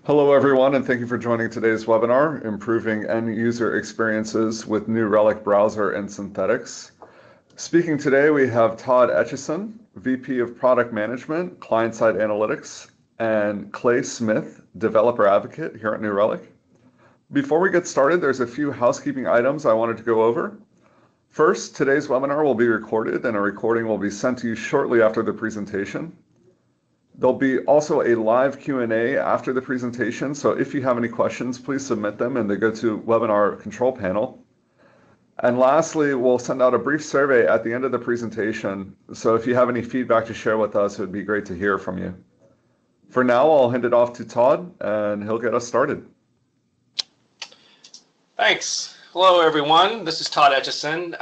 Hello, everyone, and thank you for joining today's webinar, Improving End User Experiences with New Relic Browser and Synthetics. Speaking today, we have Todd Etchison, VP of Product Management, Client-Side Analytics, and Clay Smith, Developer Advocate here at New Relic. Before we get started, there's a few housekeeping items I wanted to go over. First, today's webinar will be recorded, and a recording will be sent to you shortly after the presentation. There'll be also a live Q&A after the presentation, so if you have any questions, please submit them and they go to webinar control panel. And lastly, we'll send out a brief survey at the end of the presentation, so if you have any feedback to share with us, it would be great to hear from you. For now, I'll hand it off to Todd, and he'll get us started. Thanks. Hello, everyone. This is Todd Etchison.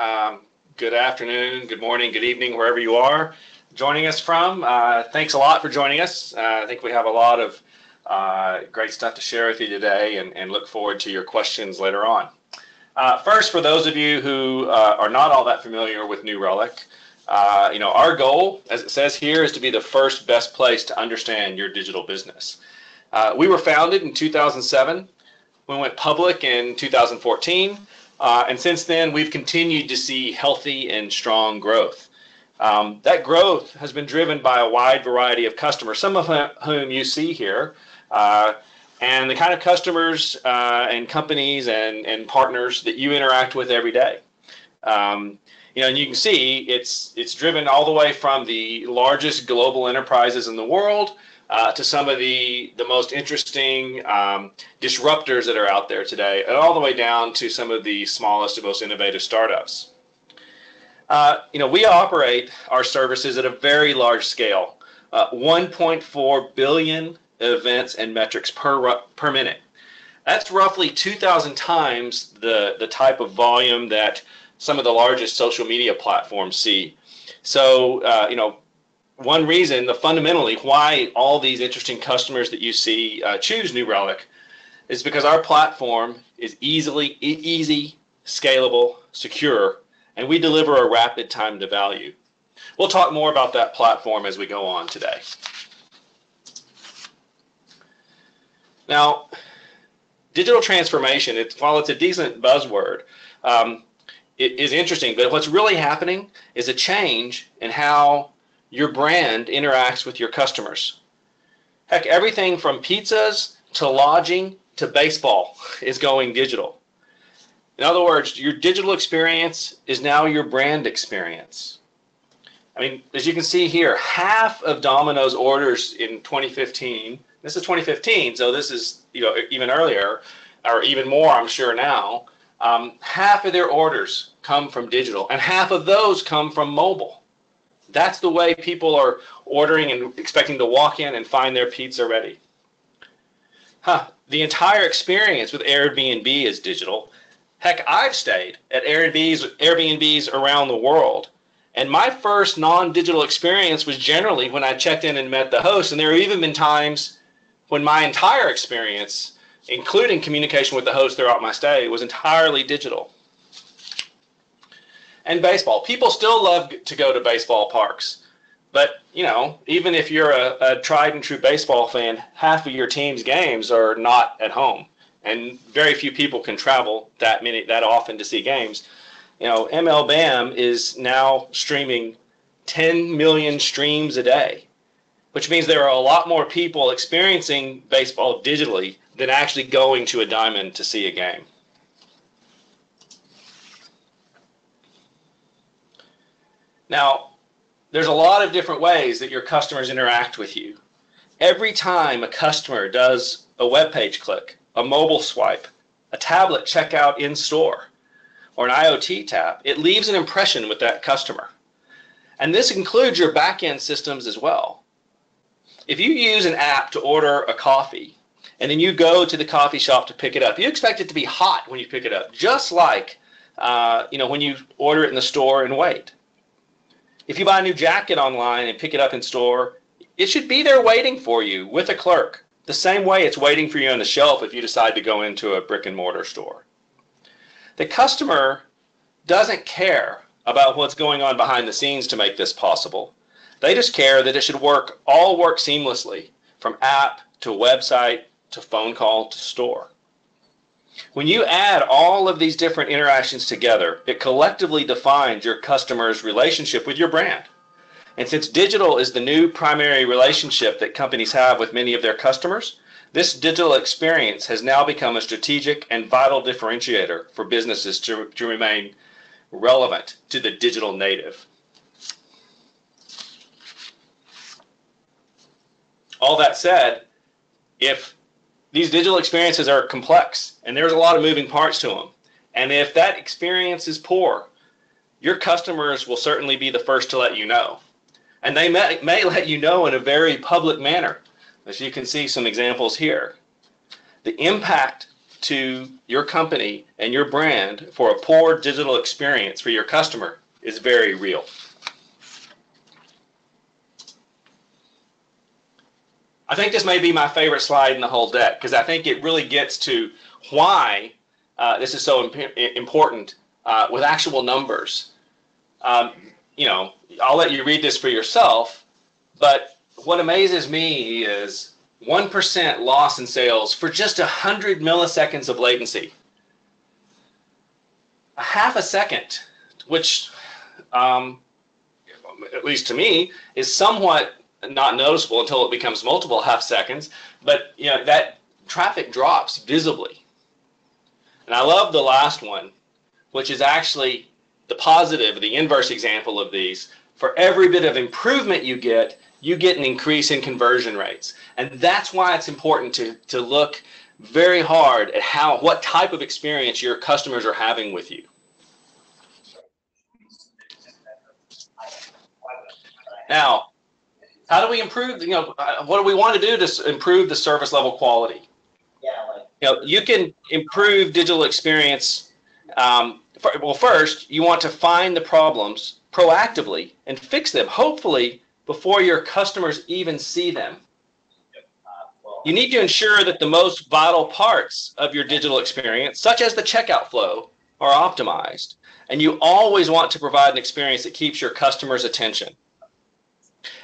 Good afternoon, good morning, good evening, wherever you are joining us from. Thanks a lot for joining us. I think we have a lot of great stuff to share with you today and look forward to your questions later on. First, for those of you who are not all that familiar with New Relic, our goal, as it says here, is to be the first best place to understand your digital business. We were founded in 2007. We went public in 2014. And since then, we've continued to see healthy and strong growth. That growth has been driven by a wide variety of customers, some of whom you see here, and the kind of customers and companies and partners that you interact with every day. And you can see it's driven all the way from the largest global enterprises in the world to some of the most interesting disruptors that are out there today, and all the way down to some of the smallest and most innovative startups. We operate our services at a very large scale, 1.4 billion events and metrics per minute. That's roughly 2,000 times the type of volume that some of the largest social media platforms see. So, one reason, fundamentally, why all these interesting customers that you see choose New Relic is because our platform is easy, scalable, secure, and we deliver a rapid time to value. We'll talk more about that platform as we go on today. Now, digital transformation, while it's a decent buzzword, it is interesting, but what's really happening is a change in how your brand interacts with your customers. Heck, everything from pizzas to lodging to baseball is going digital. In other words, your digital experience is now your brand experience. I mean, as you can see here, half of Domino's orders in 2015, this is 2015, so this is even earlier, or even more, I'm sure now, half of their orders come from digital, and half of those come from mobile. That's the way people are ordering and expecting to walk in and find their pizza ready. The entire experience with Airbnb is digital. Heck, I've stayed at Airbnbs around the world, and my first non-digital experience was generally when I checked in and met the host, and there have even been times when my entire experience, including communication with the host throughout my stay, was entirely digital. And baseball. People still love to go to baseball parks, but even if you're a tried and true baseball fan, half of your team's games are not at home. And very few people can travel that often to see games. MLBAM is now streaming 10 million streams a day, which means there are a lot more people experiencing baseball digitally than actually going to a diamond to see a game. Now, there's a lot of different ways that your customers interact with you. Every time a customer does a web page click, a mobile swipe, a tablet checkout in store, or an IoT tap, it leaves an impression with that customer. And this includes your back-end systems as well. If you use an app to order a coffee, and then you go to the coffee shop to pick it up, you expect it to be hot when you pick it up, just like when you order it in the store and wait. If you buy a new jacket online and pick it up in store, it should be there waiting for you with a clerk, the same way it's waiting for you on the shelf if you decide to go into a brick and mortar store. The customer doesn't care about what's going on behind the scenes to make this possible. They just care that it should all work seamlessly, from app to website to phone call to store. When you add all of these different interactions together, it collectively defines your customer's relationship with your brand. And since digital is the new primary relationship that companies have with many of their customers, this digital experience has now become a strategic and vital differentiator for businesses to remain relevant to the digital native. All that said, if these digital experiences are complex and there's a lot of moving parts to them, and if that experience is poor, your customers will certainly be the first to let you know. And they may let you know in a very public manner, as you can see some examples here. The impact to your company and your brand for a poor digital experience for your customer is very real. I think this may be my favorite slide in the whole deck, because I think it really gets to why this is so important with actual numbers. You know, I'll let you read this for yourself, but what amazes me is 1% loss in sales for just 100 milliseconds of latency. A half a second, which, at least to me, is somewhat not noticeable until it becomes multiple half seconds, but you know, that traffic drops visibly. And I love the last one, which is actually the positive, the inverse example of these. For every bit of improvement you get an increase in conversion rates. And that's why it's important to look very hard at what type of experience your customers are having with you. Now, how do we improve, you know, what do we want to do to improve the service level quality? You know, you can improve digital experience. Well, first, you want to find the problems proactively and fix them, hopefully, before your customers even see them. You need to ensure that the most vital parts of your digital experience, such as the checkout flow, are optimized. And you always want to provide an experience that keeps your customers' attention.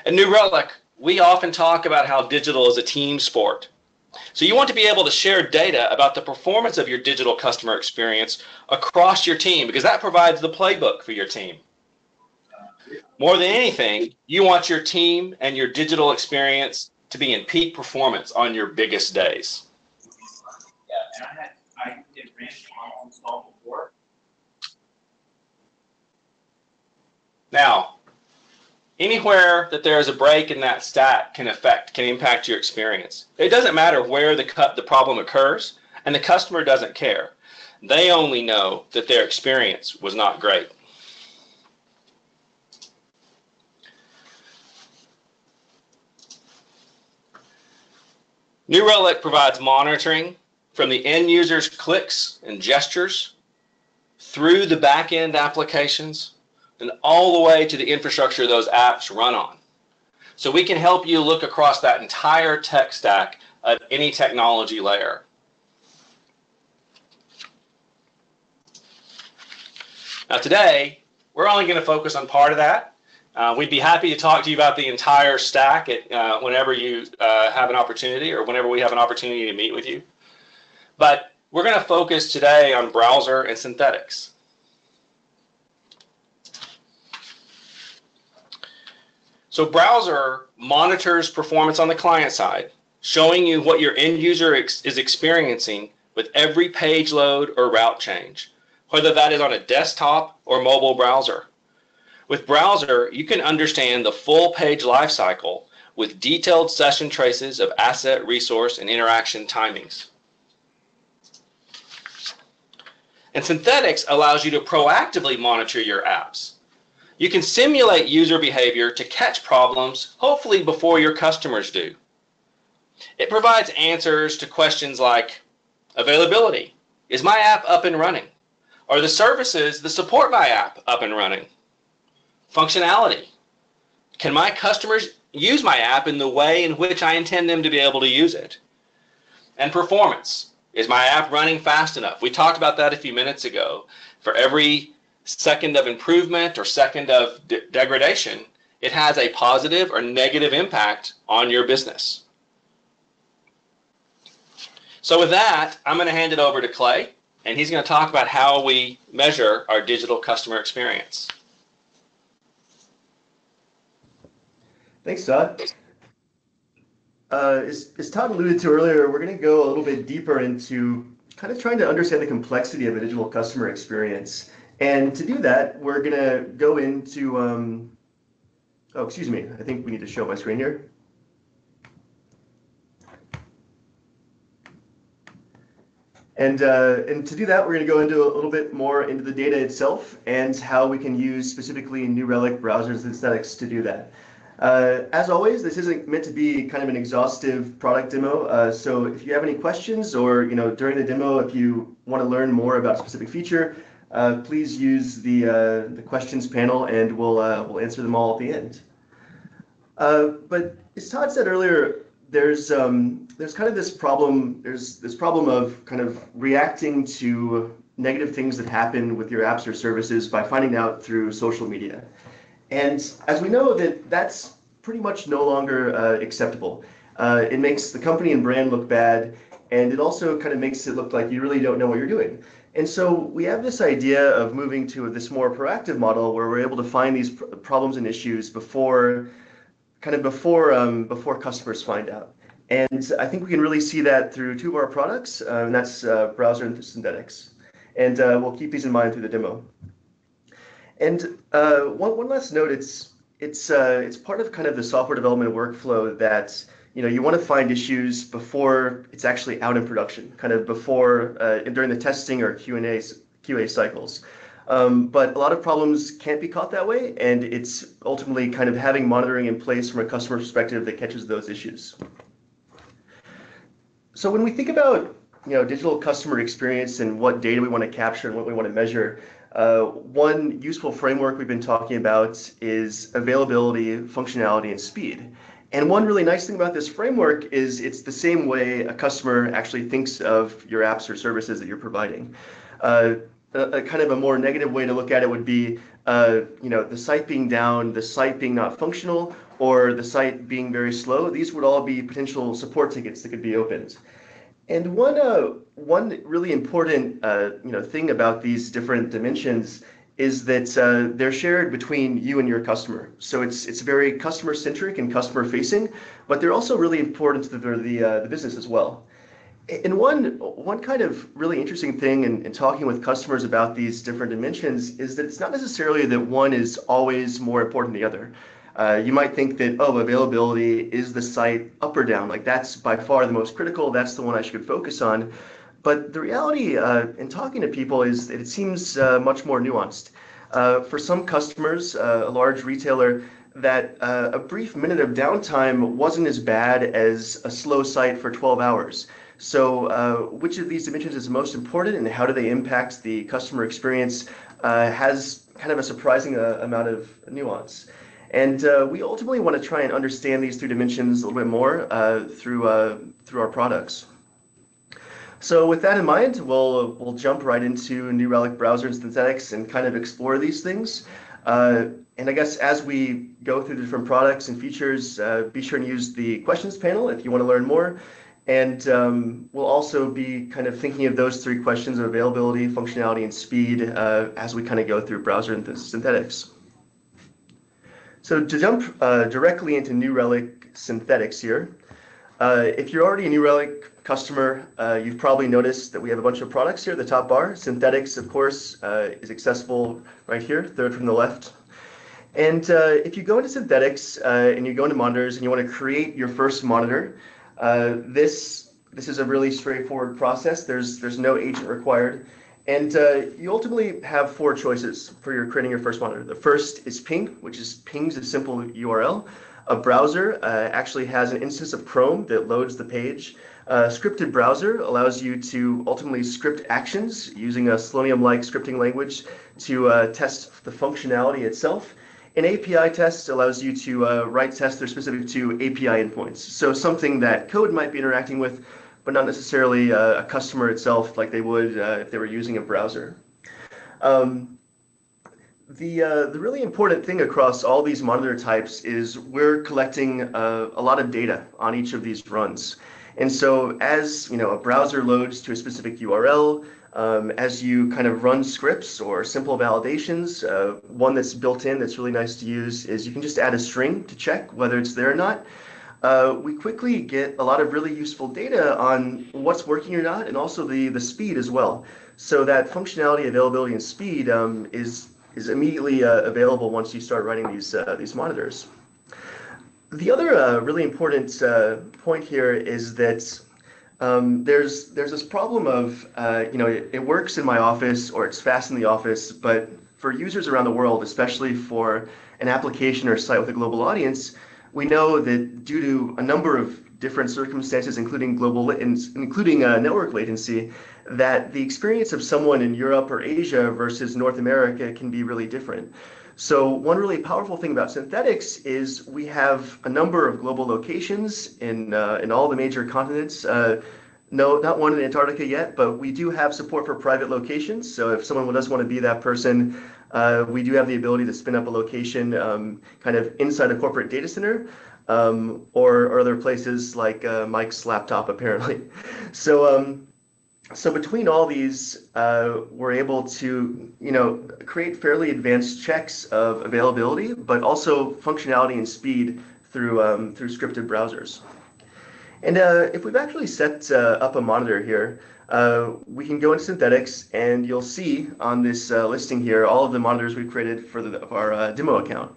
At New Relic, we often talk about how digital is a team sport. So you want to be able to share data about the performance of your digital customer experience across your team, because that provides the playbook for your team. More than anything, you want your team and your digital experience to be in peak performance on your biggest days. Yeah, and I did ranch on install before. Now, anywhere that there is a break in that stack can impact your experience. It doesn't matter where the problem occurs, and the customer doesn't care. They only know that their experience was not great. New Relic provides monitoring from the end user's clicks and gestures through the back-end applications and all the way to the infrastructure those apps run on. So we can help you look across that entire tech stack at any technology layer. Now today, we're only going to focus on part of that. We'd be happy to talk to you about the entire stack whenever you have an opportunity, or whenever we have an opportunity to meet with you. But we're going to focus today on browser and synthetics. So browser monitors performance on the client side, showing you what your end user is experiencing with every page load or route change, whether that is on a desktop or mobile browser. With browser, you can understand the full page lifecycle with detailed session traces of asset, resource, and interaction timings. And synthetics allows you to proactively monitor your apps. You can simulate user behavior to catch problems, hopefully before your customers do. It provides answers to questions like availability. Is my app up and running? Are the services that support my app up and running? Functionality. Can my customers use my app in the way in which I intend them to be able to use it? And performance. Is my app running fast enough? We talked about that a few minutes ago. For every second of improvement or second of degradation, it has a positive or negative impact on your business. So with that, I'm going to hand it over to Clay, and he's going to talk about how we measure our digital customer experience. Thanks, Todd. As Todd alluded to earlier, we're going to go a little bit deeper into kind of trying to understand the complexity of a digital customer experience. And to do that, we're going to go into, oh, excuse me, I think we need to show my screen here. And to do that, we're going to go into a little bit more into the data itself and how we can use specifically New Relic browsers and aesthetics to do that. As always, this isn't meant to be kind of an exhaustive product demo. So if you have any questions or during the demo, if you want to learn more about a specific feature, please use the questions panel and we'll answer them all at the end. But as Todd said earlier, there's kind of this problem. There's this problem of kind of reacting to negative things that happen with your apps or services by finding out through social media. And as we know, that's pretty much no longer acceptable. It makes the company and brand look bad, and it also kind of makes it look like you really don't know what you're doing. And so we have this idea of moving to this more proactive model where we're able to find these problems and issues before customers find out. And I think we can really see that through two of our products, and that's Browser and Synthetics. And we'll keep these in mind through the demo. And one last note, it's part of kind of the software development workflow that you want to find issues before it's actually out in production, kind of before during the testing or QA cycles. But a lot of problems can't be caught that way, and it's ultimately kind of having monitoring in place from a customer perspective that catches those issues. So when we think about digital customer experience and what data we want to capture and what we want to measure, one useful framework we've been talking about is availability, functionality, and speed. And one really nice thing about this framework is it's the same way a customer actually thinks of your apps or services that you're providing. A kind of a more negative way to look at it would be, the site being down, the site being not functional, or the site being very slow. These would all be potential support tickets that could be opened. And one really important thing about these different dimensions is that they're shared between you and your customer. So it's very customer centric and customer facing, but they're also really important to the business as well. And one kind of really interesting thing in talking with customers about these different dimensions is that it's not necessarily that one is always more important than the other. You might think that, availability is the site up or down, like that's by far the most critical, that's the one I should focus on. But the reality in talking to people is that it seems much more nuanced. For some customers, a large retailer, that a brief minute of downtime wasn't as bad as a slow site for 12 hours. So which of these dimensions is most important and how do they impact the customer experience has kind of a surprising amount of nuance. And we ultimately want to try and understand these three dimensions a little bit more through our products. So with that in mind, we'll jump right into New Relic Browser and Synthetics and kind of explore these things. And I guess as we go through the different products and features, be sure to use the questions panel if you want to learn more. And we'll also be kind of thinking of those three questions of availability, functionality, and speed as we kind of go through Browser and Synthetics. So to jump directly into New Relic Synthetics here, if you're already a New Relic customer, you've probably noticed that we have a bunch of products here at the top bar. Synthetics, of course, is accessible right here, third from the left. And if you go into Synthetics and you go into monitors and you want to create your first monitor, this is a really straightforward process. There's no agent required. And you ultimately have four choices for creating your first monitor. The first is ping, which is ping's a simple URL. A browser actually has an instance of Chrome that loads the page. Scripted browser allows you to ultimately script actions using a Selenium-like scripting language to test the functionality itself. An API test allows you to write tests that are specific to API endpoints. So something that code might be interacting with, but not necessarily a customer itself like they would if they were using a browser. The really important thing across all these monitor types is we're collecting a lot of data on each of these runs. And so as a browser loads to a specific URL, as you kind of run scripts or simple validations, one that's built in that's really nice to use is you can just add a string to check whether it's there or not. We quickly get a lot of really useful data on what's working or not, and also the speed as well. So that functionality, availability, and speed is immediately available once you start running these monitors. The other really important point here is that there's this problem of it works in my office or it's fast in the office, but for users around the world, especially for an application or site with a global audience, we know that due to a number of different circumstances, including network latency, that the experience of someone in Europe or Asia versus North America can be really different. So one really powerful thing about synthetics is we have a number of global locations in all the major continents. No, not one in Antarctica yet, but we do have support for private locations. So if someone does want to be that person, we do have the ability to spin up a location kind of inside a corporate data center or other places like Mike's laptop, apparently. So between all these, we're able to create fairly advanced checks of availability, but also functionality and speed through scripted browsers. And if we've actually set up a monitor here, we can go into synthetics, and you'll see on this listing here all of the monitors we've created for our demo account.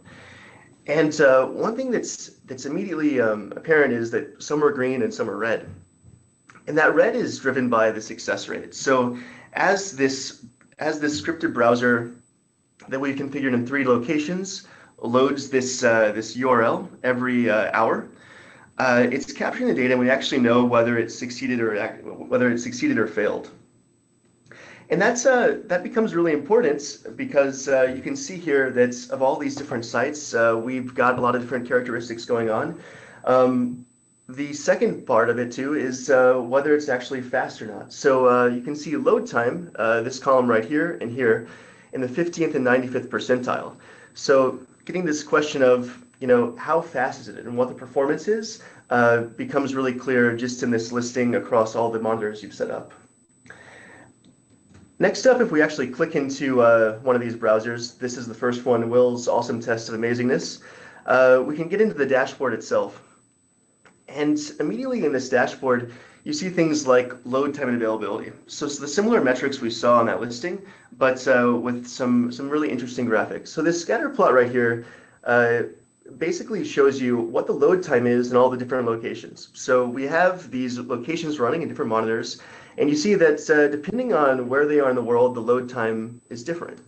And one thing that's immediately apparent is that some are green and some are red. And that red is driven by the success rate. So as this scripted browser that we've configured in 3 locations loads this URL every hour, it's capturing the data, and we actually know whether it succeeded or failed. And that becomes really important because you can see here that of all these different sites, we've got a lot of different characteristics going on. The second part of it too is whether it's actually fast or not. So you can see load time, this column right here and here, in the 50th and 95th percentile. So getting this question of how fast is it and what the performance is becomes really clear just in this listing across all the monitors you've set up. Next up, if we actually click into one of these browsers, this is the first one, Will's awesome test of amazingness, we can get into the dashboard itself. And immediately in this dashboard, you see things like load time and availability. So it's the similar metrics we saw on that listing, but with some really interesting graphics. So this scatter plot right here basically shows you what the load time is in all the different locations. So we have these locations running in different monitors, and you see that depending on where they are in the world, the load time is different.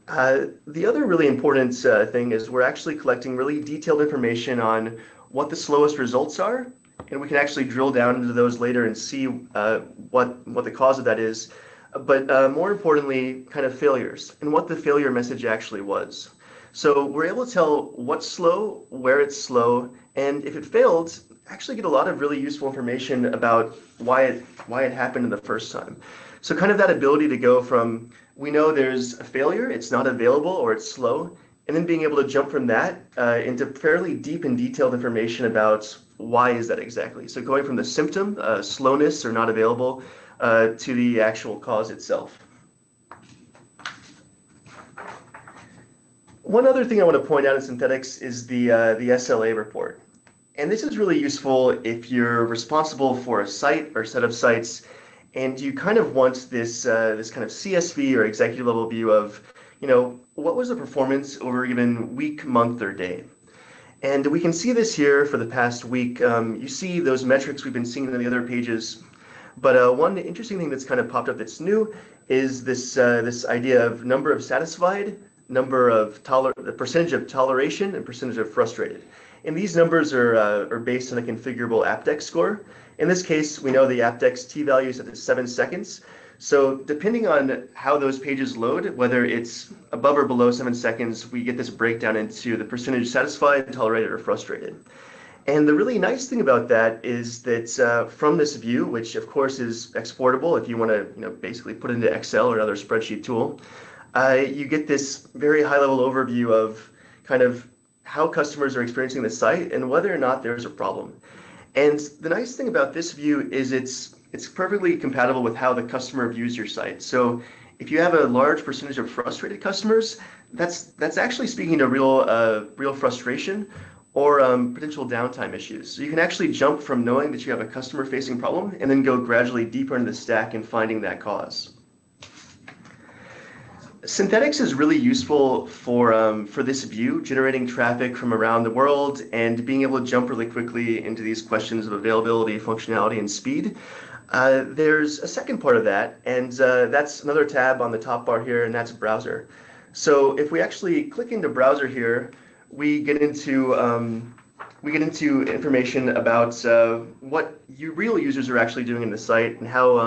The other really important thing is we're actually collecting really detailed information on what the slowest results are, and we can actually drill down into those later and see what the cause of that is. But more importantly, kind of failures and what the failure message actually was. So we're able to tell what's slow, where it's slow, and if it failed, actually get a lot of really useful information about why it happened in the first time. So kind of that ability to go from, we know there's a failure, it's not available or it's slow, and then being able to jump from that into fairly deep and detailed information about why is that exactly. So going from the symptom, slowness or not available, to the actual cause itself. One other thing I want to point out in synthetics is the SLA report. And this is really useful if you're responsible for a site or set of sites, and you kind of want this kind of CSV or executive level view of, what was the performance over a given week, month, or day? And we can see this here for the past week. You see those metrics we've been seeing on the other pages. But one interesting thing that's kind of popped up that's new is this idea of number of satisfied, the percentage of toleration, and percentage of frustrated. And these numbers are based on a configurable AppDex score. In this case, we know the AppDex t-value is at 7 seconds. So depending on how those pages load, whether it's above or below 7 seconds, we get this breakdown into the percentage satisfied, tolerated, or frustrated. And the really nice thing about that is that from this view, which of course is exportable if you want to basically put it into Excel or another spreadsheet tool, you get this very high-level overview of kind of how customers are experiencing the site and whether or not there's a problem. And the nice thing about this view is it's perfectly compatible with how the customer views your site. So if you have a large percentage of frustrated customers, that's actually speaking to real frustration or potential downtime issues. So you can actually jump from knowing that you have a customer-facing problem and then go gradually deeper into the stack and finding that cause. Synthetics is really useful for this view, generating traffic from around the world and being able to jump really quickly into these questions of availability, functionality, and speed. There's a second part of that, and that's another tab on the top bar here, and that's browser. So if we actually click into browser here, we get into information about what real users are actually doing in the site and how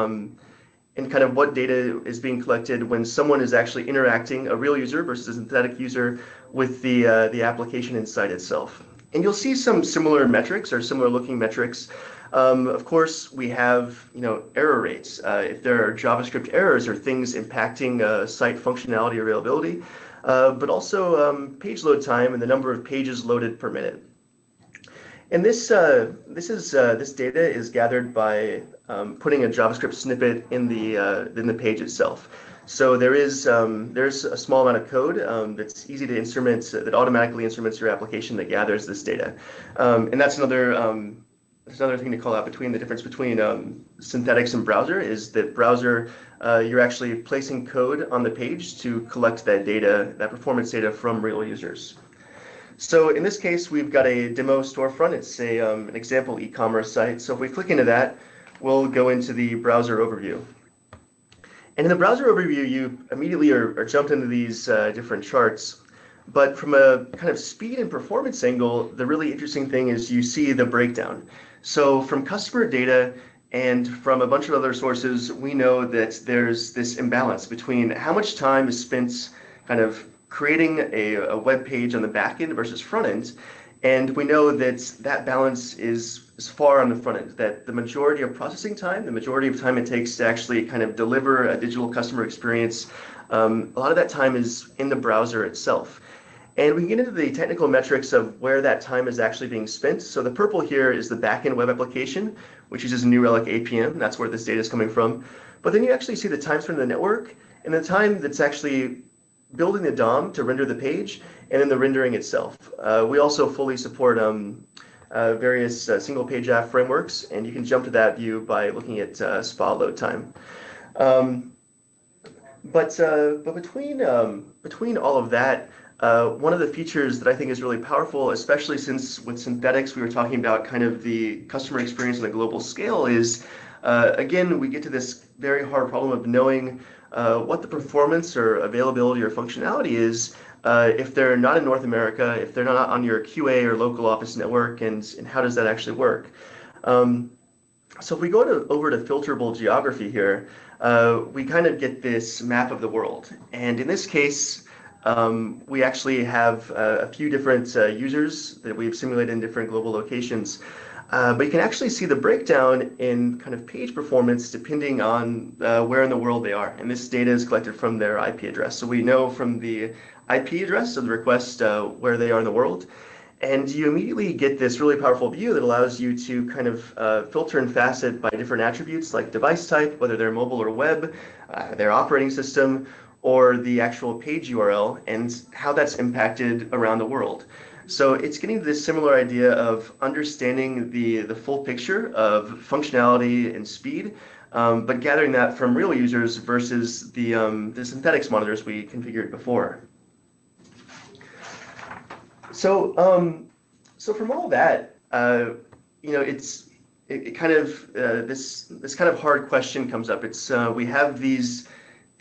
and kind of what data is being collected when someone is actually interacting, a real user versus a synthetic user, with the application inside itself. And you'll see some similar metrics or similar looking metrics. Of course, we have error rates. If there are JavaScript errors or things impacting site functionality or availability, but also page load time and the number of pages loaded per minute. And this data is gathered by putting a JavaScript snippet in the page itself. So there's a small amount of code that's easy to instrument, that automatically instruments your application that gathers this data. And that's another thing to call out between the difference between synthetics and browser is that browser, you're actually placing code on the page to collect that data, that performance data from real users. So in this case, we've got a demo storefront. It's an example e-commerce site. So if we click into that, we'll go into the browser overview. And in the browser overview, you immediately are jumped into these different charts. But from a kind of speed and performance angle, the really interesting thing is you see the breakdown. So from customer data and from a bunch of other sources, we know that there's this imbalance between how much time is spent kind of creating a web page on the back end versus front end. And we know that balance is far on the front end, that the majority of processing time, the majority of time it takes to actually kind of deliver a digital customer experience, a lot of that time is in the browser itself. And we can get into the technical metrics of where that time is actually being spent. So the purple here is the backend web application, which uses New Relic APM. That's where this data is coming from. But then you actually see the time spent in the network and the time that's actually building the DOM to render the page, and then the rendering itself. We also fully support various single page app frameworks, and you can jump to that view by looking at SPA load time. But between all of that, one of the features that I think is really powerful, especially since with synthetics we were talking about kind of the customer experience on a global scale, is again we get to this very hard problem of knowing what the performance or availability or functionality is if they're not in North America, if they're not on your QA or local office network, and how does that actually work? So if we go over to Filterable Geography here, we kind of get this map of the world. And in this case, we actually have a few different users that we've simulated in different global locations. But you can actually see the breakdown in kind of page performance depending on where in the world they are. And this data is collected from their IP address. So we know from the IP address of the request where they are in the world. And you immediately get this really powerful view that allows you to kind of filter and facet by different attributes like device type, whether they're mobile or web, their operating system, or the actual page URL, and how that's impacted around the world. So it's getting to this similar idea of understanding the full picture of functionality and speed, but gathering that from real users versus the synthetics monitors we configured before. So from all that, this kind of hard question comes up. It's we have these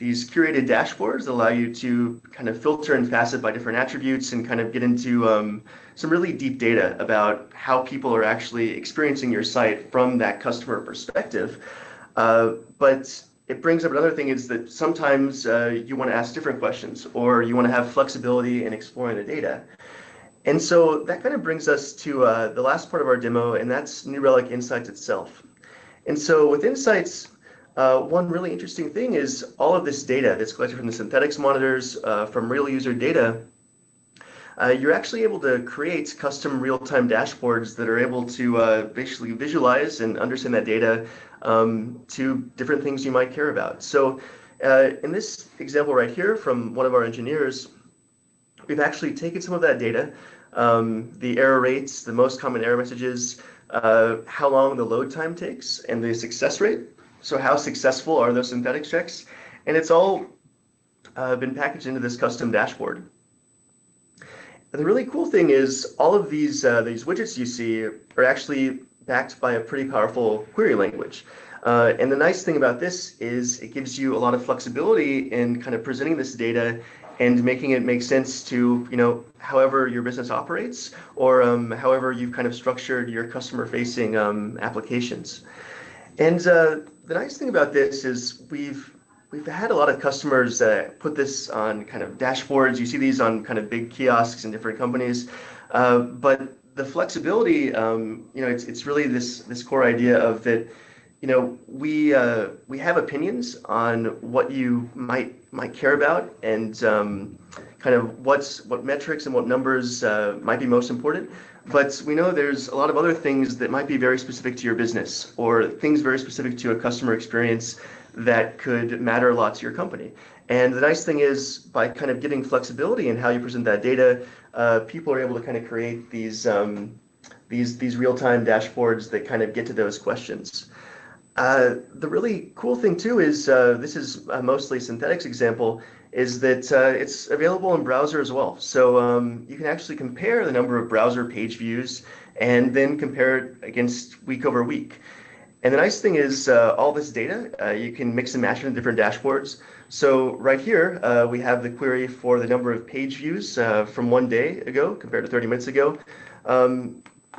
curated dashboards that allow you to kind of filter and facet by different attributes and kind of get into some really deep data about how people are actually experiencing your site from that customer perspective. But it brings up another thing is that sometimes you want to ask different questions, or you want to have flexibility in exploring the data. And so that kind of brings us to the last part of our demo, and that's New Relic Insights itself. And so with Insights, one really interesting thing is all of this data that's collected from the synthetics monitors, from real user data, you're actually able to create custom real-time dashboards that are able to basically visualize and understand that data to different things you might care about. So in this example right here from one of our engineers, we've actually taken some of that data, the error rates, the most common error messages, how long the load time takes, and the success rate. So how successful are those synthetic checks? And it's all been packaged into this custom dashboard. And the really cool thing is all of these widgets you see are actually backed by a pretty powerful query language. And the nice thing about this is it gives you a lot of flexibility in kind of presenting this data and making it make sense to, however your business operates, or however you've kind of structured your customer-facing applications. And the nice thing about this is we've had a lot of customers put this on kind of dashboards. You see these on kind of big kiosks in different companies, but the flexibility, it's really this core idea of that. We have opinions on what you might care about, and kind of what metrics and what numbers might be most important. But we know there's a lot of other things that might be very specific to your business, or things very specific to a customer experience that could matter a lot to your company. And the nice thing is, by kind of giving flexibility in how you present that data, people are able to kind of create these real-time dashboards that kind of get to those questions. The really cool thing too is, this is mostly synthetics example, is that it's available in browser as well. So you can actually compare the number of browser page views and then compare it against week over week. And the nice thing is all this data, you can mix and match in different dashboards. So right here, we have the query for the number of page views from 1 day ago compared to 30 minutes ago.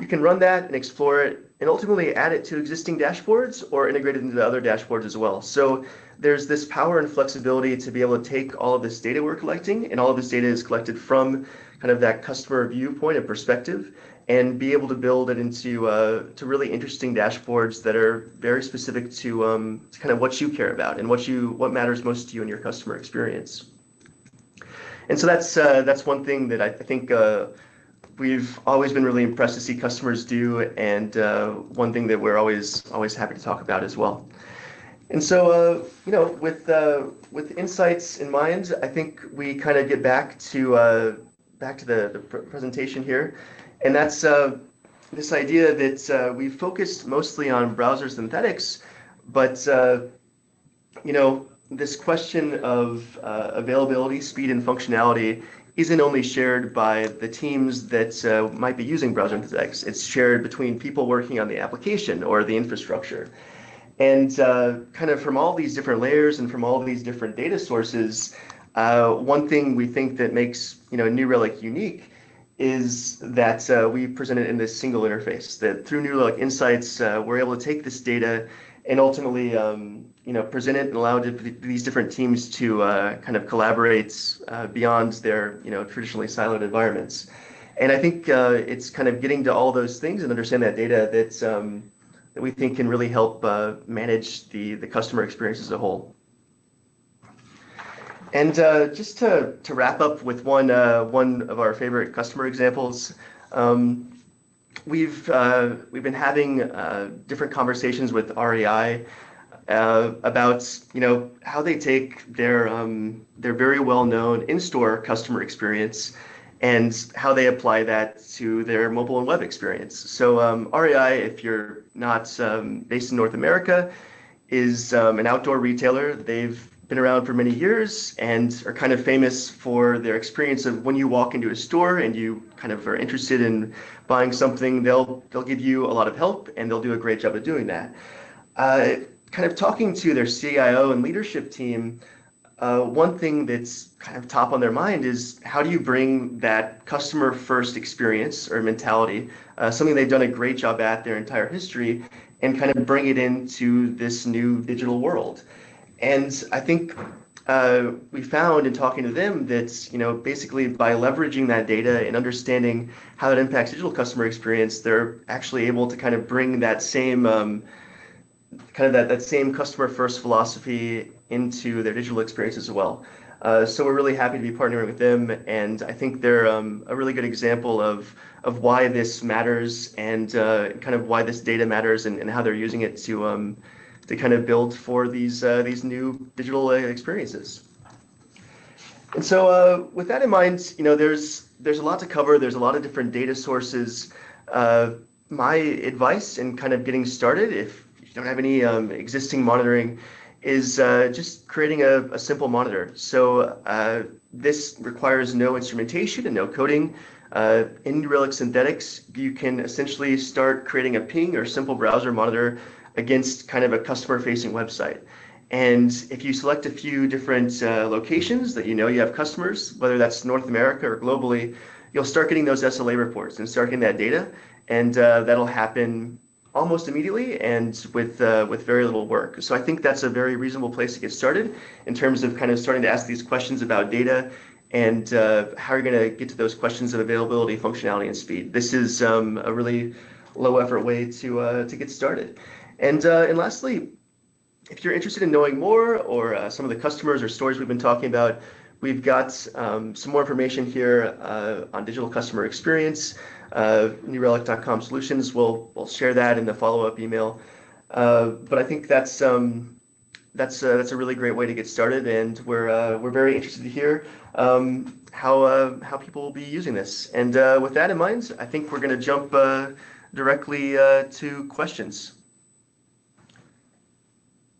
You can run that and explore it and ultimately add it to existing dashboards or integrate it into the other dashboards as well. So there's this power and flexibility to be able to take all of this data we're collecting, and all of this data is collected from kind of that customer viewpoint and perspective, and be able to build it into to really interesting dashboards that are very specific to kind of what you care about and what matters most to you in your customer experience. And so that's one thing that I think we've always been really impressed to see customers do, and one thing that we're always happy to talk about as well. And so, with insights in mind, I think we kind of get back to the presentation here, and that's this idea that we focused mostly on browser synthetics, but this question of availability, speed, and functionality isn't only shared by the teams that might be using browser synthetics. It's shared between people working on the application or the infrastructure. And kind of from all these different layers and from all these different data sources, one thing we think that makes New Relic unique is that we present it in this single interface. That through New Relic Insights, we're able to take this data and ultimately present it and allow these different teams to kind of collaborate beyond their traditionally siloed environments. And I think it's kind of getting to all those things and understand that data that we think can really help manage the customer experience as a whole. And just to wrap up with one of our favorite customer examples, we've been having different conversations with REI about how they take their very well-known in-store customer experience and how they apply that to their mobile and web experience. So REI, if you're not based in North America, is an outdoor retailer. They've been around for many years and are kind of famous for their experience of when you walk into a store and you kind of are interested in buying something, they'll give you a lot of help, and they'll do a great job of doing that. Kind of talking to their CIO and leadership team, one thing that's kind of top on their mind is how do you bring that customer first experience or mentality, something they've done a great job at their entire history, and kind of bring it into this new digital world. And I think we found in talking to them that basically by leveraging that data and understanding how it impacts digital customer experience, they're actually able to kind of bring that same that same customer first philosophy into their digital experience as well. So we're really happy to be partnering with them, and I think they're a really good example of why this matters and kind of why this data matters and how they're using it to kind of build for these new digital experiences. And so with that in mind, there's a lot to cover. There's a lot of different data sources. My advice in kind of getting started, if you don't have any existing monitoring, is just creating a simple monitor. So this requires no instrumentation and no coding. In New Relic Synthetics, you can essentially start creating a ping or simple browser monitor against kind of a customer-facing website. And if you select a few different locations that you have customers, whether that's North America or globally, you'll start getting those SLA reports and start getting that data. And that'll happen almost immediately and with very little work. So I think that's a very reasonable place to get started in terms of kind of starting to ask these questions about data and how you're going to get to those questions of availability, functionality, and speed. This is a really low effort way to get started. And lastly, if you're interested in knowing more or some of the customers or stories we've been talking about, we've got some more information here on digital customer experience. NewRelic.com solutions. We'll share that in the follow-up email. But I think that's a really great way to get started, and we're very interested to hear how people will be using this. And with that in mind, I think we're going to jump directly to questions.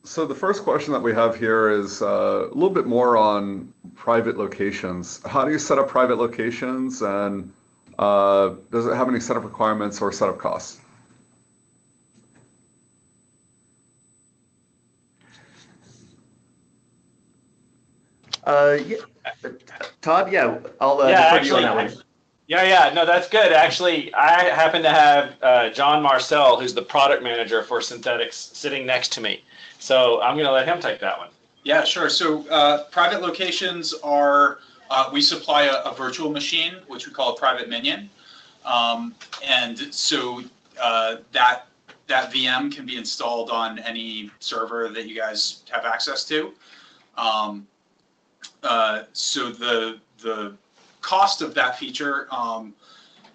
So the first question that we have here is a little bit more on private locations. How do you set up private locations, and does it have any setup requirements or setup costs? Yeah. Todd, yeah, I'll defer to you on that one. Yeah, no, that's good. Actually, I happen to have John Marcel, who's the product manager for Synthetics, sitting next to me. So I'm going to let him take that one. Yeah, sure. So private locations are, we supply a virtual machine, which we call a private minion. And so that VM can be installed on any server that you guys have access to. So the cost of that feature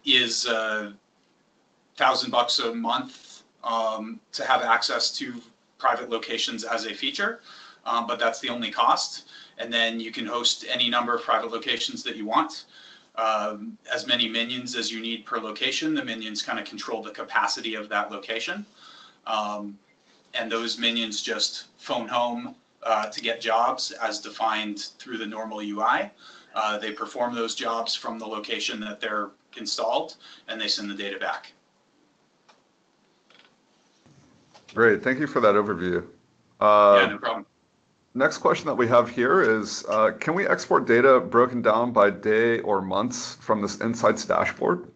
is $1,000 a month to have access to private locations as a feature, but that's the only cost. And then you can host any number of private locations that you want. As many minions as you need per location. The minions kind of control the capacity of that location. And those minions just phone home to get jobs as defined through the normal UI. They perform those jobs from the location that they're installed, and they send the data back. Great, thank you for that overview. Yeah, no problem. Next question that we have here is, can we export data broken down by day or months from this Insights dashboard?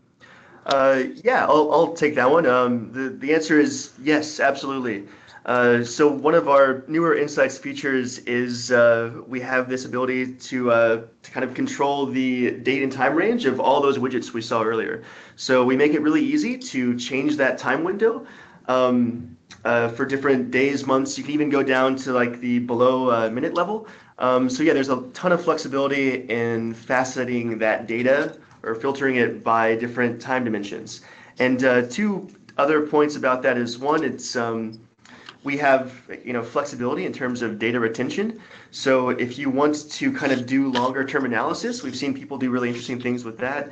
Yeah, I'll take that one. The answer is yes, absolutely. So one of our newer Insights features is we have this ability to kind of control the date and time range of all those widgets we saw earlier. So we make it really easy to change that time window for different days, months. You can even go down to like the below minute level. So yeah, there's a ton of flexibility in faceting that data or filtering it by different time dimensions. And two other points about that is, one, it's we have flexibility in terms of data retention. So if you want to kind of do longer term analysis, we've seen people do really interesting things with that.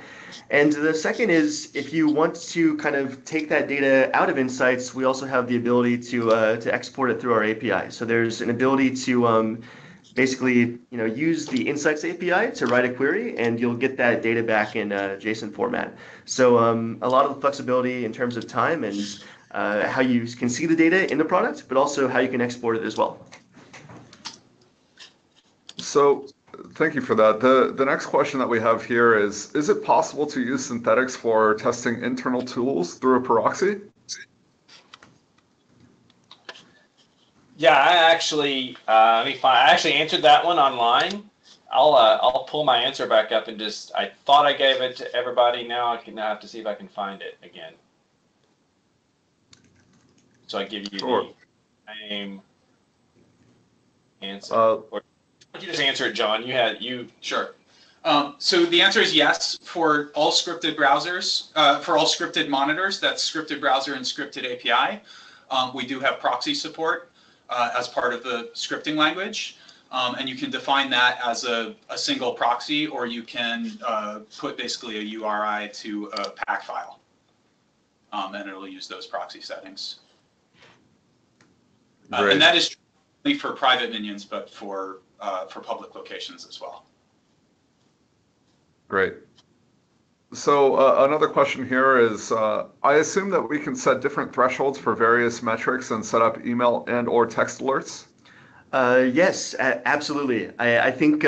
And the second is, if you want to kind of take that data out of Insights, we also have the ability to export it through our API. So there's an ability to basically use the Insights API to write a query, and you'll get that data back in JSON format. So a lot of flexibility in terms of time and how you can see the data in the product, but also how you can export it as well. So thank you for that. The next question that we have here is it possible to use Synthetics for testing internal tools through a proxy? Yeah, I actually I actually answered that one online. I'll pull my answer back up and I thought I gave it to everybody. Now I have to see if I can find it again. So I give you the same answer. you just answer it, John? Sure. So the answer is yes for all scripted browsers, for all scripted monitors. That's scripted browser and scripted API. We do have proxy support as part of the scripting language. And you can define that as a single proxy, or you can put basically a URI to a pack file. And it'll use those proxy settings. And that is true only for private minions, but for public locations as well. Great. So another question here is, I assume that we can set different thresholds for various metrics and set up email and or text alerts? Yes, absolutely. I think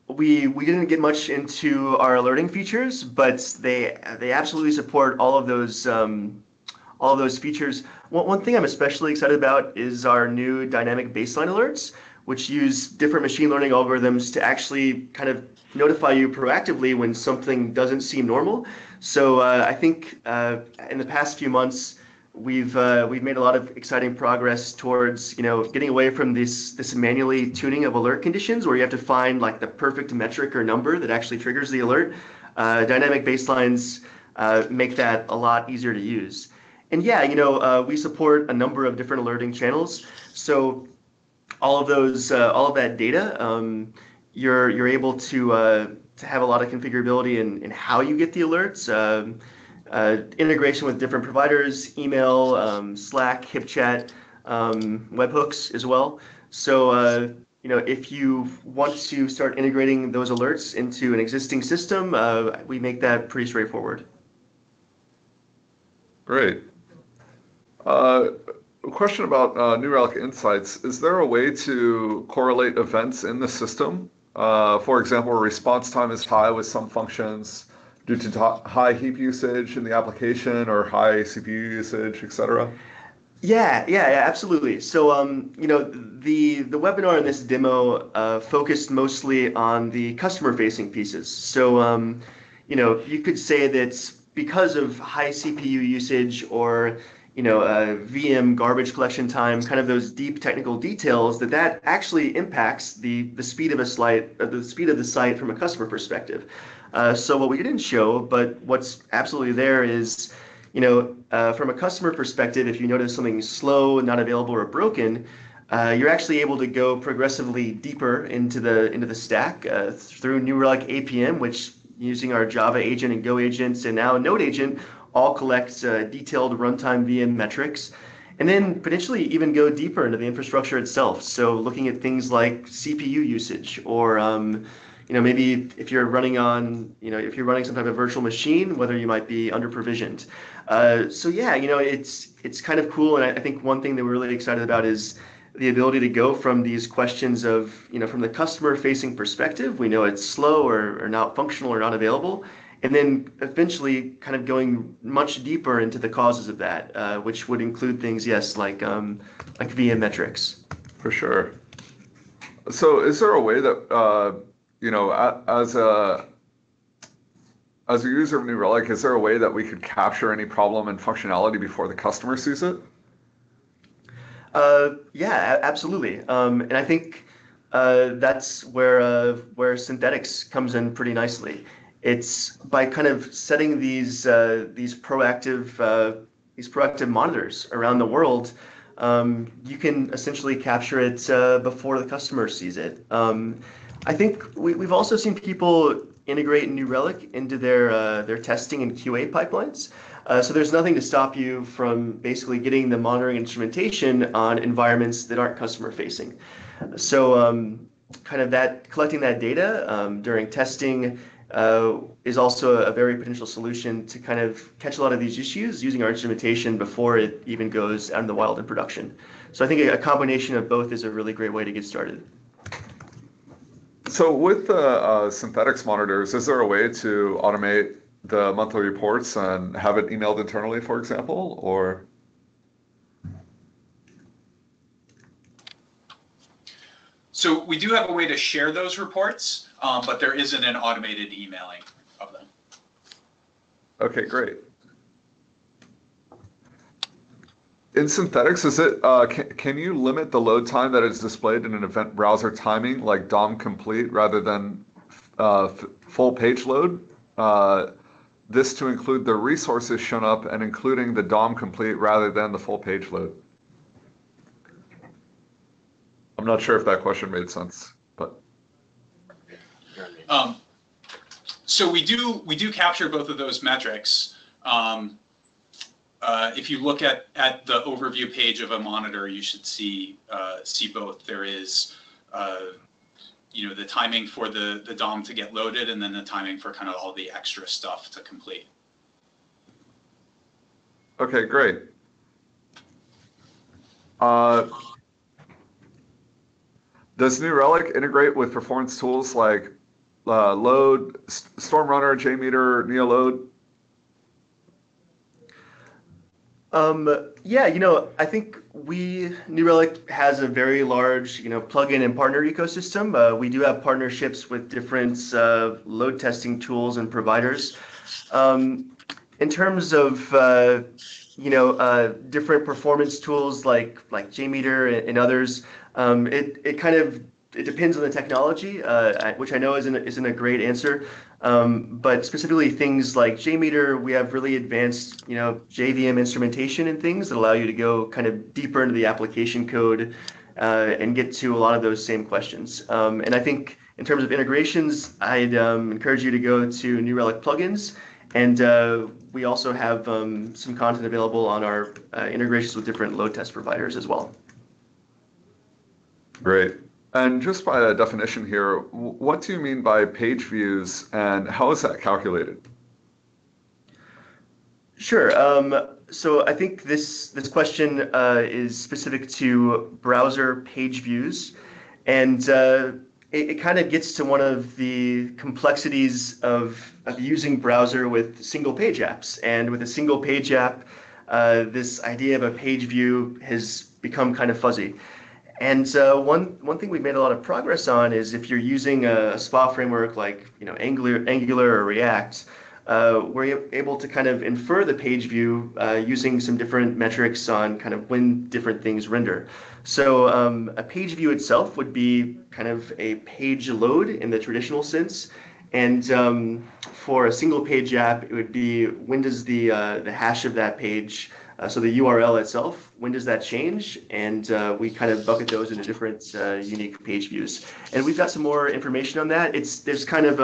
we didn't get much into our alerting features, but they absolutely support all of those features. One thing I'm especially excited about is our new dynamic baseline alerts, which use different machine learning algorithms to actually kind of notify you proactively when something doesn't seem normal. So I think in the past few months, we've made a lot of exciting progress towards getting away from this manually tuning of alert conditions where you have to find like the perfect metric or number that actually triggers the alert. Dynamic baselines make that a lot easier to use. And yeah, we support a number of different alerting channels. So all of that data, you're able to have a lot of configurability in how you get the alerts. Integration with different providers, email, Slack, HipChat, webhooks as well. So if you want to start integrating those alerts into an existing system, we make that pretty straightforward. Great. A question about New Relic Insights. Is there a way to correlate events in the system? For example, response time is high with some functions due to high heap usage in the application or high CPU usage, etc.? Yeah, absolutely. So, the webinar and this demo focused mostly on the customer-facing pieces. So, you could say that because of high CPU usage or VM garbage collection time, kind of those deep technical details, that actually impacts the speed of the site from a customer perspective. So what we didn't show, but what's absolutely there is, from a customer perspective, if you notice something slow, not available, or broken, you're actually able to go progressively deeper into the stack through New Relic APM, which using our Java agent and Go agents and now Node agent all collects detailed runtime VM metrics, and then potentially even go deeper into the infrastructure itself. So looking at things like CPU usage, or maybe if you're running some type of virtual machine, whether you might be under provisioned. So yeah, it's kind of cool, and I think one thing that we're really excited about is the ability to go from these questions of, from the customer-facing perspective, we know it's slow or not functional or not available, and then eventually kind of going much deeper into the causes of that, which would include things, yes, like VM metrics. For sure. So is there a way that, as a user of New Relic, is there a way that we could capture any problem and functionality before the customer sees it? Yeah, absolutely. And I think that's where synthetics comes in pretty nicely. It's by kind of setting these proactive monitors around the world. You can essentially capture it before the customer sees it. I think we've also seen people integrate New Relic into their testing and QA pipelines. So there's nothing to stop you from basically getting the monitoring instrumentation on environments that aren't customer facing. So kind of collecting that data during testing is also a very potential solution to kind of catch a lot of these issues using our instrumentation before it even goes out in the wild in production. So I think a combination of both is a really great way to get started. So with the synthetics monitors, is there a way to automate the monthly reports and have it emailed internally, for example, or? So we do have a way to share those reports, but there isn't an automated emailing of them. Okay, great. In synthetics, is it can you limit the load time that is displayed in an event browser timing, like DOM complete rather than full page load? This to include the resources shown up and including the DOM complete rather than the full page load. I'm not sure if that question made sense, but. So we do capture both of those metrics. If you look at the overview page of a monitor, you should see both. There is the timing for the DOM to get loaded, and then the timing for kind of all the extra stuff to complete. Okay, great. Does New Relic integrate with performance tools like Load, StormRunner, JMeter, NeoLoad? Yeah, I think New Relic has a very large, plugin and partner ecosystem. We do have partnerships with different load testing tools and providers. In terms of, different performance tools like JMeter and others, it depends on the technology, which I know isn't a great answer. But specifically things like JMeter, we have really advanced, JVM instrumentation and things that allow you to go kind of deeper into the application code and get to a lot of those same questions. And I think in terms of integrations, I'd encourage you to go to New Relic plugins. And we also have some content available on our integrations with different load test providers as well. Great. And just by definition here, what do you mean by page views and how is that calculated? Sure. So I think this question is specific to browser page views, and it kind of gets to one of the complexities of using browser with single page apps. And with a single page app, this idea of a page view has become kind of fuzzy. And one thing we've made a lot of progress on is if you're using a SPA framework like Angular or React, we're able to kind of infer the page view using some different metrics on kind of when different things render. So a page view itself would be kind of a page load in the traditional sense. And for a single page app, it would be when does the hash of that page, so the URL itself, when does that change? And we kind of bucket those into different unique page views. And we've got some more information on that. There's kind of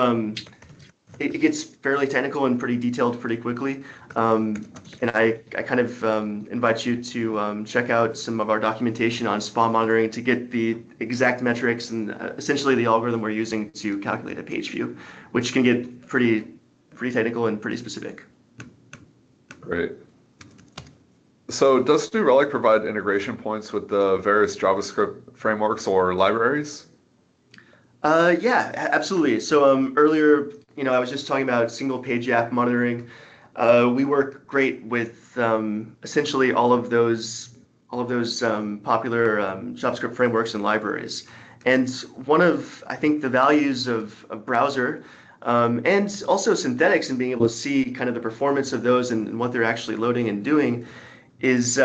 it gets fairly technical and pretty detailed pretty quickly. And I kind of invite you to check out some of our documentation on SPA monitoring to get the exact metrics and essentially the algorithm we're using to calculate a page view, which can get pretty technical and pretty specific. Great. So does New Relic provide integration points with the various JavaScript frameworks or libraries? Yeah, absolutely. So earlier, I was just talking about single page app monitoring. We work great with essentially all of those popular JavaScript frameworks and libraries. And one of, I think, the values of browser and also synthetics and being able to see kind of the performance of those and what they're actually loading and doing is,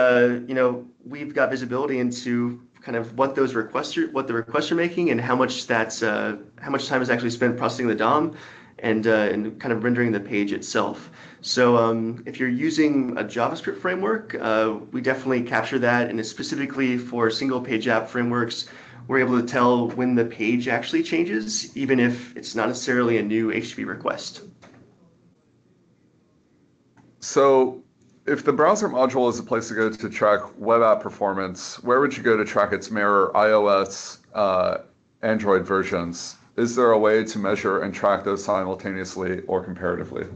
we've got visibility into kind of what the requests are making and how much time is actually spent processing the DOM and kind of rendering the page itself. So if you're using a JavaScript framework, we definitely capture that, and specifically for single page app frameworks, we're able to tell when the page actually changes, even if it's not necessarily a new HTTP request. So if the browser module is a place to go to track web app performance, where would you go to track its mirror iOS, Android versions? Is there a way to measure and track those simultaneously or comparatively?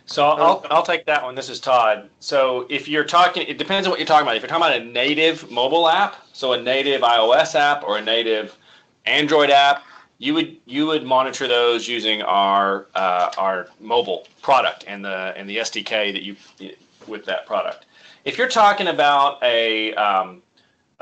So I'll take that one. This is Todd. So if you're talking, it depends on what you're talking about. If you're talking about a native mobile app, so a native iOS app or a native Android app, you would monitor those using our mobile product and the SDK that you with that product. If you're talking about a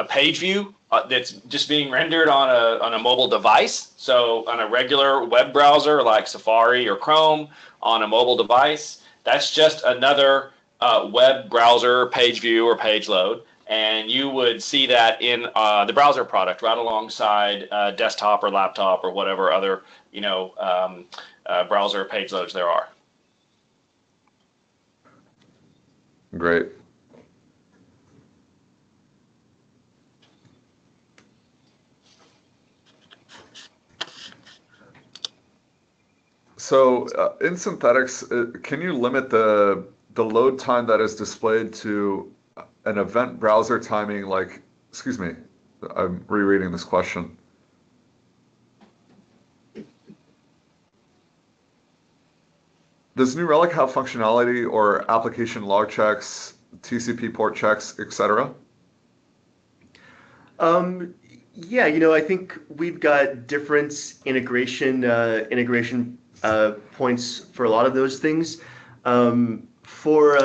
page view that's just being rendered on a mobile device, so on a regular web browser like Safari or Chrome on a mobile device, that's just another web browser page view or page load, and you would see that in the browser product right alongside desktop or laptop or whatever other browser page loads there are. Great. So in synthetics, can you limit the load time that is displayed to an event browser timing? Like, excuse me, I'm rereading this question. Does New Relic have functionality or application log checks, TCP port checks, etc.? Yeah, I think we've got different integration points for a lot of those things. For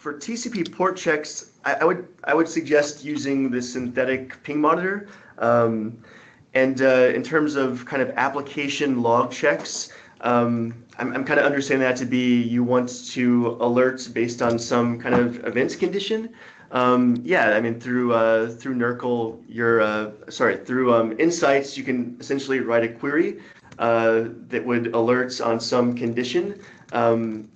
TCP port checks, I would suggest using the synthetic ping monitor. And in terms of kind of application log checks, I'm kind of understanding that to be you want to alert based on some kind of events condition. Yeah, I mean through NERCL, through Insights, you can essentially write a query that would alert on some condition.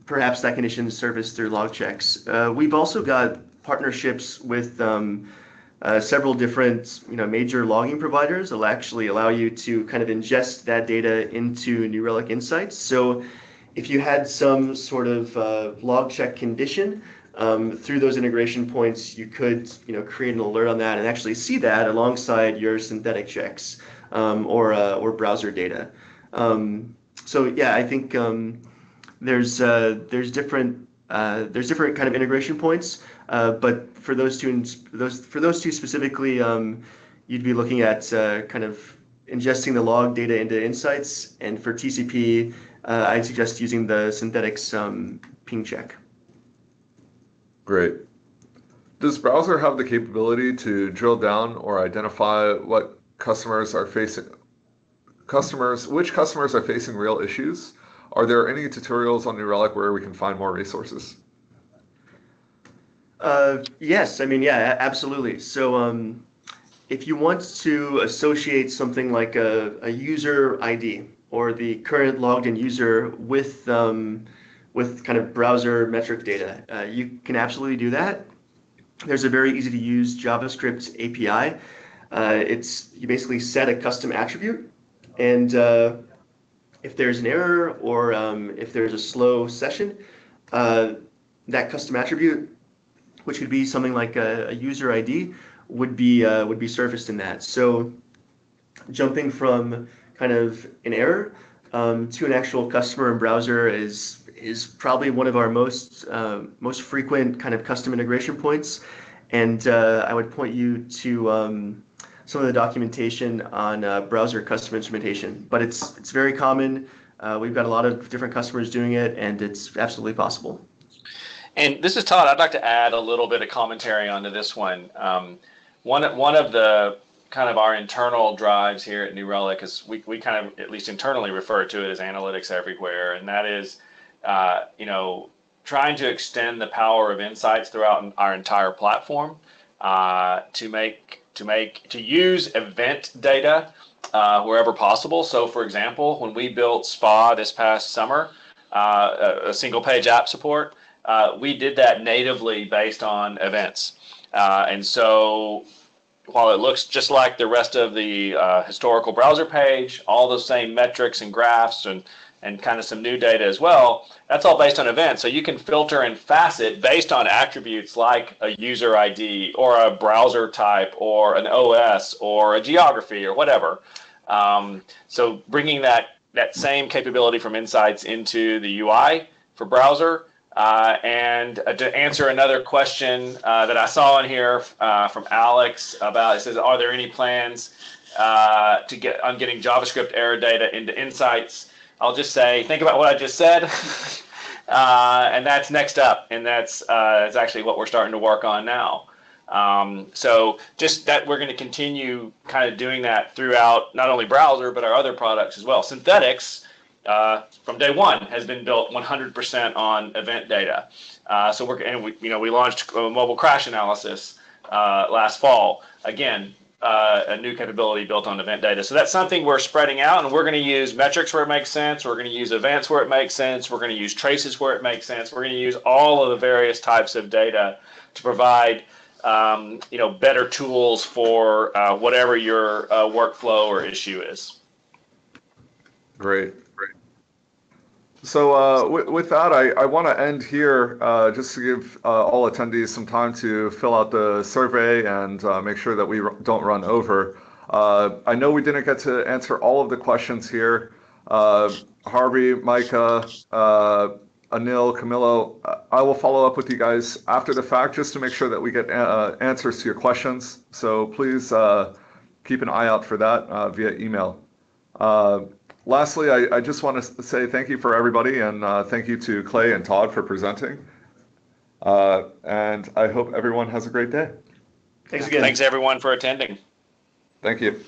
Perhaps that condition is serviced through log checks. We've also got partnerships with several different major logging providers that will actually allow you to kind of ingest that data into New Relic Insights. So if you had some sort of log check condition, through those integration points, you could create an alert on that and actually see that alongside your synthetic checks or browser data. So yeah, I think there's different kind of integration points, but for those two specifically, you'd be looking at kind of ingesting the log data into Insights, and for TCP, I'd suggest using the synthetics ping check. Great. Does browser have the capability to drill down or identify what customers are facing? Which customers are facing real issues? Are there any tutorials on New Relic where we can find more resources? Yes, I mean, yeah, absolutely. So if you want to associate something like a user ID or the current logged in user with kind of browser metric data, you can absolutely do that. There's a very easy to use JavaScript API. You basically set a custom attribute, and if there's an error or if there's a slow session, that custom attribute, which could be something like a user ID, would be surfaced in that. So jumping from kind of an error to an actual customer and browser is probably one of our most frequent kind of custom integration points, and I would point you to some of the documentation on browser custom instrumentation. But it's very common. We've got a lot of different customers doing it, and it's absolutely possible. And this is Todd. I'd like to add a little bit of commentary onto this one. One of the kind of our internal drives here at New Relic is we kind of, at least internally, refer to it as analytics everywhere, and that is trying to extend the power of insights throughout our entire platform to use event data wherever possible. So, for example, when we built SPA this past summer, a single page app support, we did that natively based on events. And so while it looks just like the rest of the historical browser page, all those same metrics and graphs and kind of some new data as well, that's all based on events. So you can filter and facet based on attributes like a user ID or a browser type or an OS or a geography or whatever. So bringing that same capability from Insights into the UI for browser. And to answer another question that I saw in here from Alex about, it says, are there any plans on getting JavaScript error data into Insights? I'll just say, think about what I just said, and that's next up, and that's actually what we're starting to work on now. So just that we're going to continue kind of doing that throughout not only browser, but our other products as well. Synthetics from day one has been built 100% on event data. So we launched mobile crash analysis last fall. Again, a new capability built on event data. So that's something we're spreading out, and we're going to use metrics where it makes sense. We're going to use events where it makes sense. We're going to use traces where it makes sense. We're going to use all of the various types of data to provide better tools for whatever your workflow or issue is. Great. So with that, I want to end here just to give all attendees some time to fill out the survey and make sure that we don't run over. I know we didn't get to answer all of the questions here. Harvey, Micah, Anil, Camilo, I will follow up with you guys after the fact just to make sure that we get answers to your questions. So please keep an eye out for that via email. Lastly, I just want to say thank you for everybody, and thank you to Clay and Todd for presenting. And I hope everyone has a great day. Thanks again. Thanks everyone for attending. Thank you.